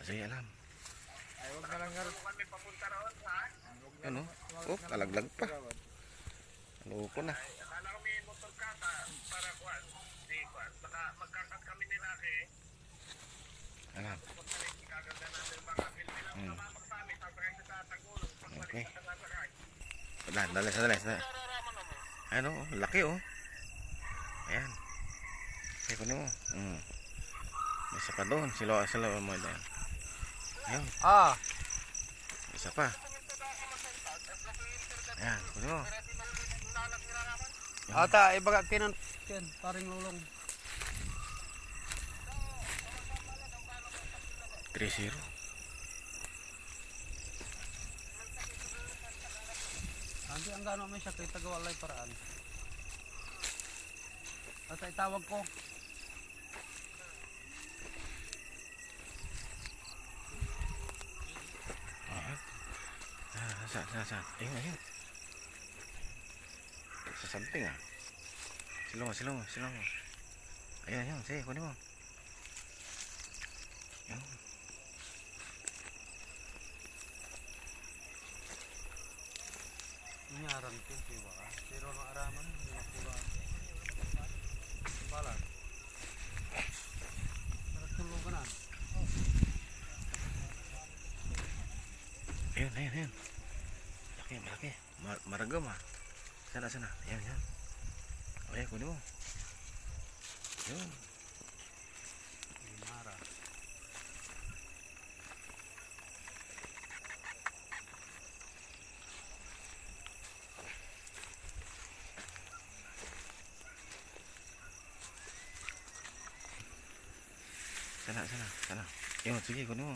Sige, alam. Ay, huwag na lang nga. Kami papunta roon, ha? Ano? Oh, kalaglag pa. Ano ko na. Akala ko may motor ka para kuwan. Di kuwan. Baka magkakat kami ni Rocky. Alam. Gaganda natin yung mga film lang. Namamak sa amin. Sasakay sa tatagol. Okay. Pagbalik sa sasakay. Dali. Ano? Laki oh. Ayan. Sige, kunin mo. May isa pa doon. Sila mo yan. Ayun. Isa pa. Ayan, kunin mo. Ata, ibaga kinan. Paring lulong. 3-0. Hindi, ang gano'n may siya kay tagawalay paraan. Ata, itawag ko. Saan? Ayun. Sa samping ah. Silong mo. Ayun. Sige, kunin mo. Ayun. Inyaran ko, diba? Pero ang araman, hindi makula. Balat. Pero tulog ka na. Ayun. Malaki. Maragam ah. Sana. Ayan. Ayan, kunin mo. Ayun. Mara. Sana. Ayun, sige, kunin mo.